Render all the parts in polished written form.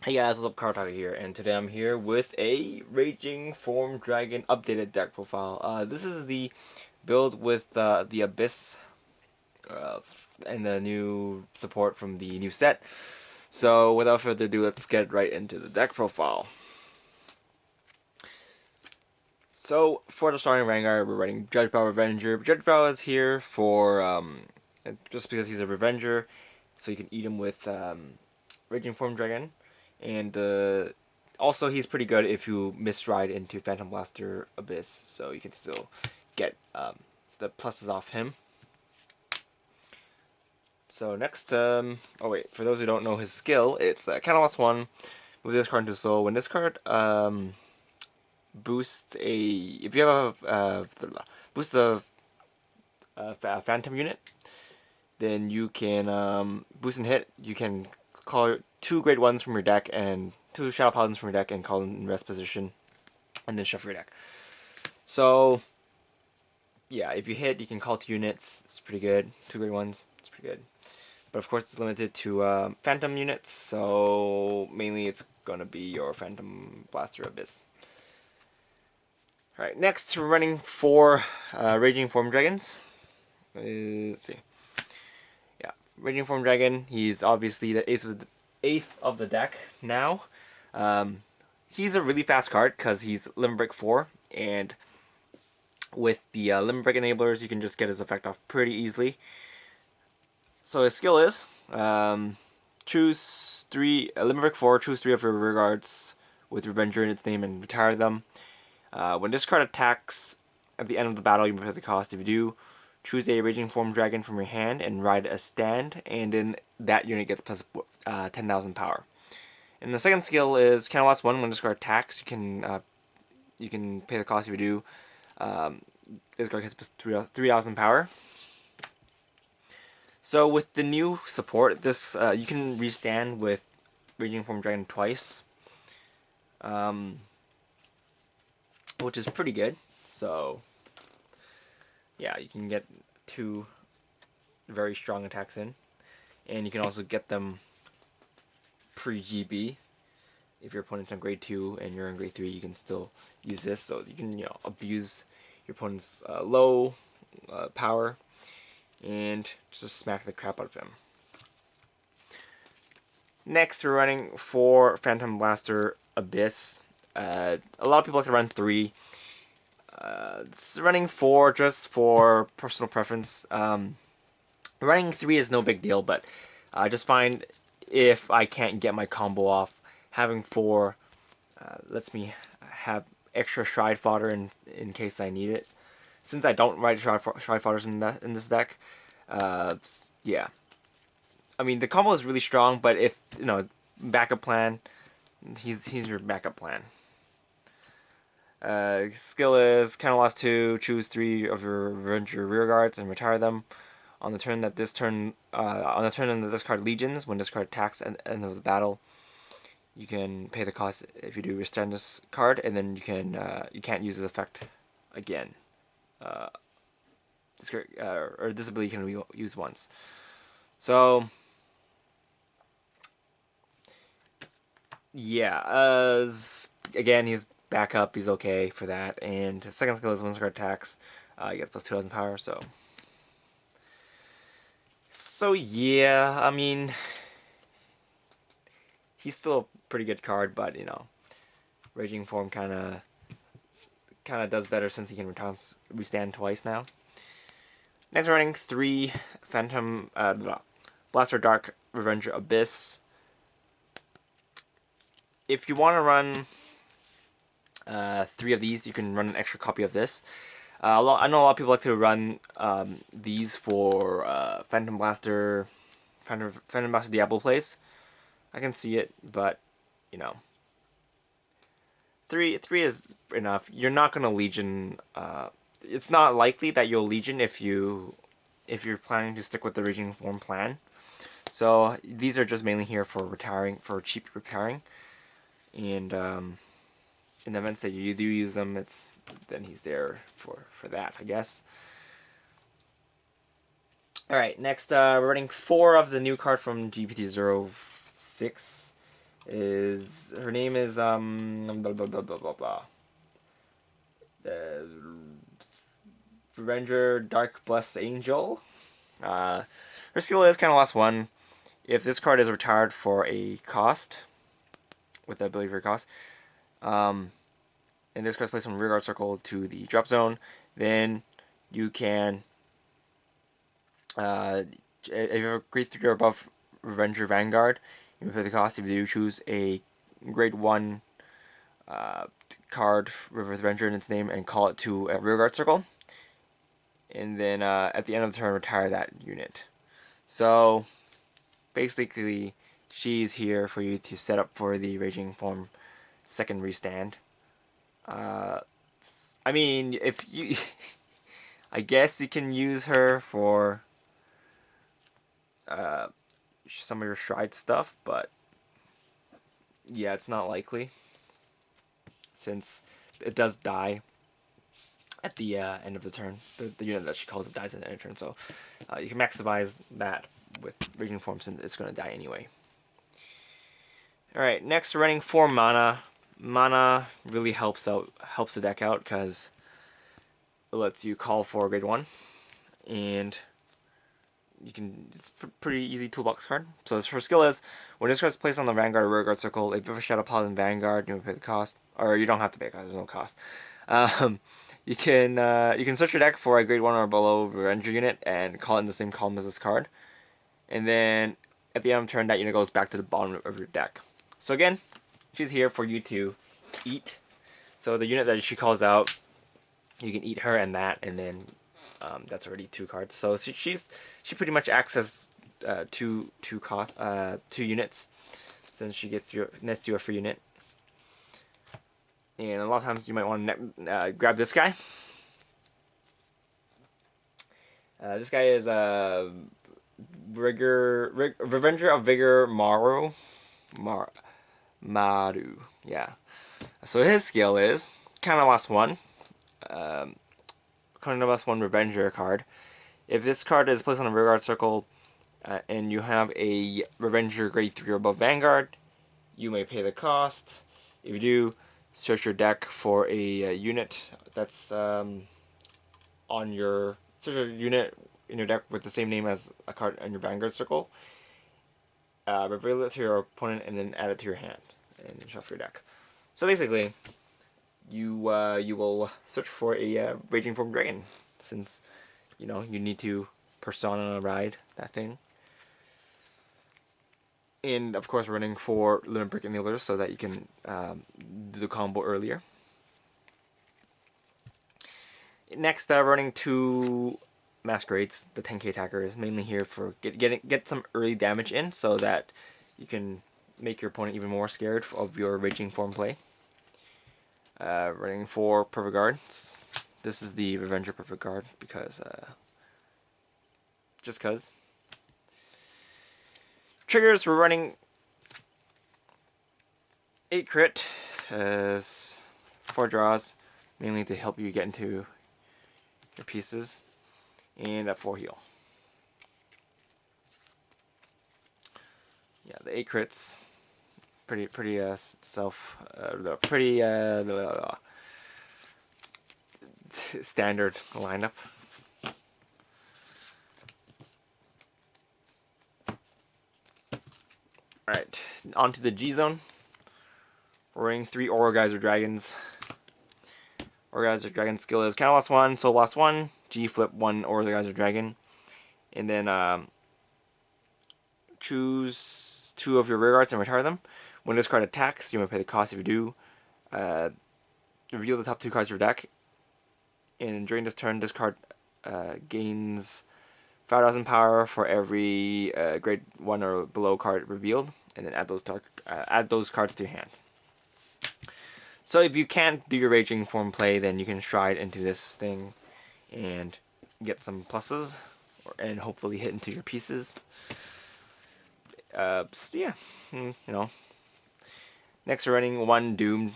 Hey guys, what's up? Cardfight here, and today I'm here with a Raging Form Dragon updated deck profile. This is the build with the Abyss uh, and the new support from the new set. So without further ado, let's get right into the deck profile. So for the starting Vanguard, we're running Judge Power Revenger. Judge Power is here for just because he's a Revenger, so you can eat him with Raging Form Dragon. And also, he's pretty good if you misride into Phantom Blaster Abyss, so you can still get the pluses off him. So next, oh wait, for those who don't know his skill, it's Catalyst 1, move this card into Soul. When this card boosts a, if you have a, boosts a Phantom unit, then you can boost and hit, you can call 2 Great Ones from your deck and 2 Shadow Paladins from your deck and call them in rest position, and then shuffle your deck. So, yeah, if you hit, you can call 2 units. It's pretty good. 2 Great Ones. It's pretty good. But of course, it's limited to Phantom units, so mainly it's gonna be your Phantom Blaster Abyss. Alright, next we're running 4 Raging Form Dragons. Let's see. Yeah, Raging Form Dragon. He's obviously the ace of the deck now. He's a really fast card because he's Limit Break 4, and with the Limit Break enablers, you can just get his effect off pretty easily. So his skill is choose 3 Limit Break 4. Choose 3 of your rear guards with Revenger in its name and retire them. When this card attacks at the end of the battle, you pay the cost. If you do, choose a Raging Form Dragon from your hand and ride a stand, and then that unit gets plus 10,000 power. And the second skill is Catalyst 1. When this card attacks, you can pay the cost. If you do, this card gets plus 3,000 power. So with the new support, this you can restand with Raging Form Dragon twice, which is pretty good. So yeah, you can get 2 very strong attacks in, and you can also get them pre-GB. If your opponent's on grade 2 and you're on grade 3, you can still use this, so you can abuse your opponent's low power and just smack the crap out of him. Next, we're running 4 Phantom Blaster Abyss. A lot of people like to run 3. It's running 4 just for personal preference. Running 3 is no big deal, but I just find if I can't get my combo off, having 4 lets me have extra Stride fodder in case I need it. Since I don't ride Stride fodders in this deck, yeah. I mean, the combo is really strong, but if, backup plan, he's your backup plan. Skill is Catalyst 2, choose 3 of your Revenger rear guards and retire them. On the turn that this card Legions, when this card attacks at the end of the battle, you can pay the cost if you do restand this card, and then you can't use this effect again. This ability can be used once. So yeah, again, he's back up. He's okay for that. And his second skill is when this card attacks, he gets plus 2,000 power. So yeah, I mean, he's still a pretty good card, but Raging Form kind of does better since he can restand twice now. Next, we're running 3 Phantom Blaster Dark Revenger Abyss. If you want to run 3 of these, you can run an extra copy of this. I know a lot of people like to run these for Phantom Blaster Diablo plays. I can see it, but 3 is enough. You're not gonna Legion. It's not likely that you'll Legion if you're planning to stick with the Raging Form plan. So these are just mainly here for retiring, for cheap retiring, and in the events that you do use them, then he's there for that, I guess. Alright, next we're running 4 of the new card from GBT-06. Her name is blah blah blah blah blah blah. Ranger Dark Blessed Angel. Her skill is kind of last one. If this card is retired for a cost, with the ability for a cost, and this card is placed from rearguard circle to the drop zone, then you can, if you have a grade 3 or above Ranger Vanguard, you may pay the cost. If you choose a grade 1 card with Ranger in its name and call it to a rearguard circle, and then at the end of the turn retire that unit. So basically she's here for you to set up for the Raging Form secondary stand. I mean, if you I guess you can use her for some of your Stride stuff, but yeah, it's not likely since it does die at the end of the turn. The unit that she calls it dies at the end of the turn, so you can maximize that with Raging Form since it's going to die anyway. Alright, next we're running 4 mana. Mana really helps the deck out because it lets you call for grade 1, and it's a pretty easy toolbox card. So her skill is, when this card is placed on the Vanguard or rearguard circle, if you have a Shadow Paladin Vanguard, you pay the cost, or you don't have to pay the cost, there's no cost. You can search your deck for a grade 1 or below Ranger unit and call it in the same column as this card. And then at the end of the turn, that unit goes back to the bottom of your deck. So again, she's here for you to eat. So the unit that she calls out, you can eat her and that, and then that's already 2 cards. So she pretty much acts as two units, since she nets you a free unit. And a lot of times you might want to grab this guy. This guy is Revenger of Vigor Maru. Yeah. So his skill is kind of last one. Kind of last one Revenger card. If this card is placed on a rearguard circle and you have a Revenger grade 3 or above Vanguard, you may pay the cost. If you do, search your deck for a unit that's on your unit in your deck with the same name as a card on your Vanguard circle. Reveal it to your opponent and then add it to your hand and then shuffle your deck. So basically, you will search for a Raging Form Dragon, since you need to persona ride that thing. And of course, we're running 4 Limit Break Enablers so that you can do the combo earlier. Next, we're running 2 Masquerades. The 10k attacker is mainly here for get some early damage in, so that you can make your opponent even more scared of your Raging Form play. Running 4 Perfect Guards. This is the Revenger Perfect Guard because just cause. Triggers, we're running 8 crit, 4 draws, mainly to help you get into your pieces, and a 4 heal. Yeah, the 8 crits, pretty standard lineup. Alright, on to the G zone. We're running 3 Aura Geyser Dragons. Aura Geyser Dragon skill is Counter lost 1, Soul lost 1, G flip 1 Aura Geyser Dragon. And then choose 2 of your rear guards and retire them. When this card attacks, you may pay the cost. If you do, reveal the top 2 cards of your deck. And during this turn, this card gains 5,000 power for every grade 1 or below card revealed, and then add those cards to your hand. So if you can't do your Raging Form play, then you can stride into this thing and get some pluses, and hopefully hit into your pieces. So yeah, Next we're running 1 Doom.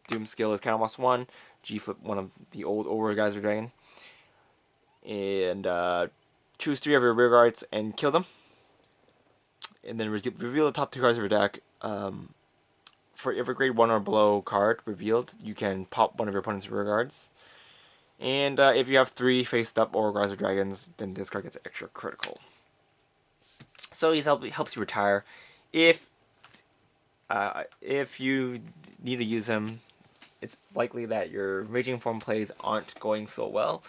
Doom skill is Counter lost 1, G flip 1 of the old Aura Geyser Dragon. And choose 3 of your rear guards and kill them. and then reveal the top 2 cards of your deck. For every grade 1 or below card revealed, you can pop one of your opponent's rear guards. And if you have 3 faced up or Rise of Dragons, then this card gets extra critical. So he helps you retire. If you need to use him, it's likely that your Raging Form plays aren't going so well.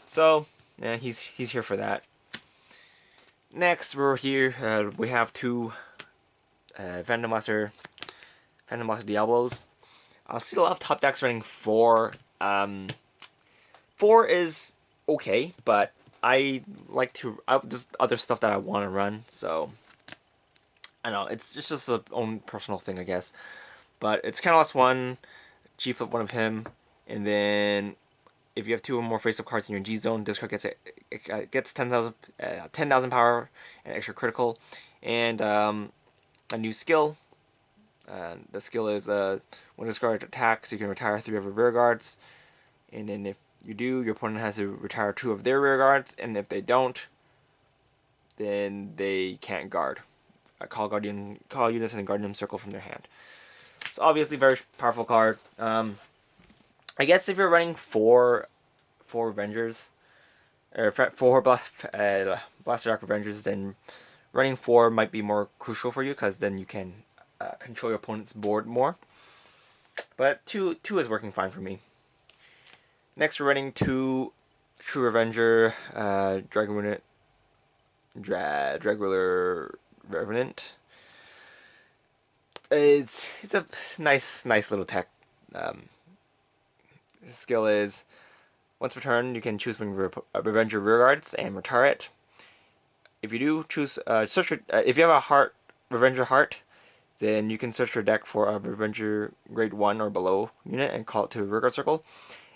So yeah, he's here for that. Next, we're here. We have 2 Phantom Blaster Diablos. I'll see a lot of top decks running 4. 4 is okay, but I like to just other stuff that I want to run. So I don't know, it's just a own personal thing, I guess. But it's kind of last 1, G flip 1 of him, and then if you have 2 or more face-up cards in your G zone, this card gets 10,000 power and extra critical, and a new skill. The skill is when this card attacks, you can retire 3 of your rear guards, and then if you do, your opponent has to retire 2 of their rear guards, and if they don't, then they can't guard. Call units in a Guardian Circle from their hand. It's obviously a very powerful card. I guess if you're running 4 Avengers, or 4 Blaster Dark Avengers, then running 4 might be more crucial for you, because then you can control your opponent's board more. But 2 is working fine for me. Next, we're running 2 True Avenger Dragular Revenant. It's a nice little tech. Skill is once per turn you can choose when Revenge your rear guards and retire it. If you do choose search if you have a Revenger Heart, then you can search your deck for a Revenger grade 1 or below unit and call it to a rear guard circle,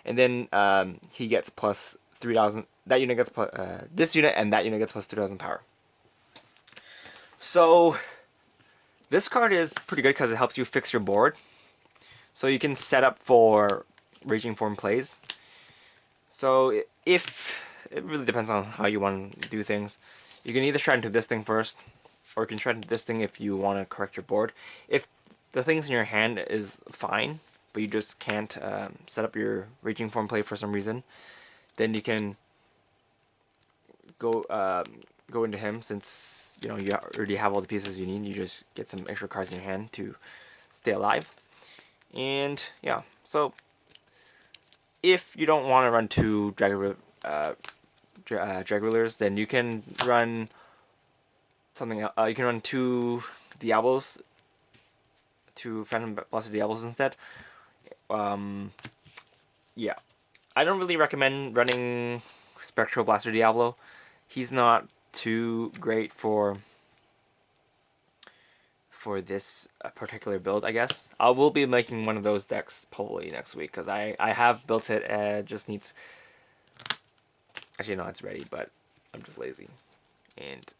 and then he gets plus 3,000. That unit gets this unit and that unit gets plus 2,000 power. So this card is pretty good because it helps you fix your board. So you can set up for Raging Form plays. So if it really depends on how you want to do things, you can either try into this thing first, or you can try into this thing if you want to correct your board. If the things in your hand is fine, but you just can't set up your Raging Form play for some reason, then you can go into him, since you already have all the pieces you need. You just get some extra cards in your hand to stay alive. And yeah, so if you don't want to run 2 Dragulars, then you can run something else. You can run 2 Diablos, 2 Phantom Blaster Diablos instead. Yeah, I don't really recommend running Spectral Blaster Diablo. He's not too great for this particular build, I guess. I will be making one of those decks probably next week, because I have built it and it just needs... Actually, no, it's ready, but I'm just lazy. And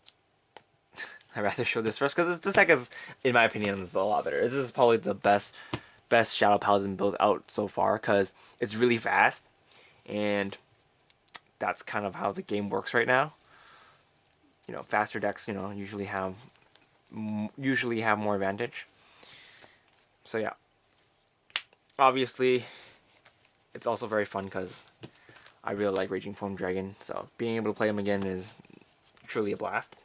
I'd rather show this first, because this deck is, in my opinion, is a lot better. This is probably the best Shadow Paladin build out so far, because it's really fast, and that's kind of how the game works right now. Faster decks, usually have more advantage. So yeah, obviously it's also very fun because I really like Raging Foam Dragon, so being able to play him again is truly a blast.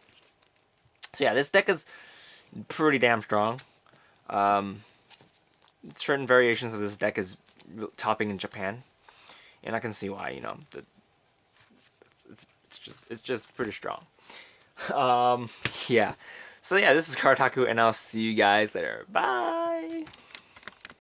So yeah, this deck is pretty damn strong. Certain variations of this deck is topping in Japan, and I can see why. It's just pretty strong. Yeah. So yeah, this is Kartaku, and I'll see you guys later. Bye!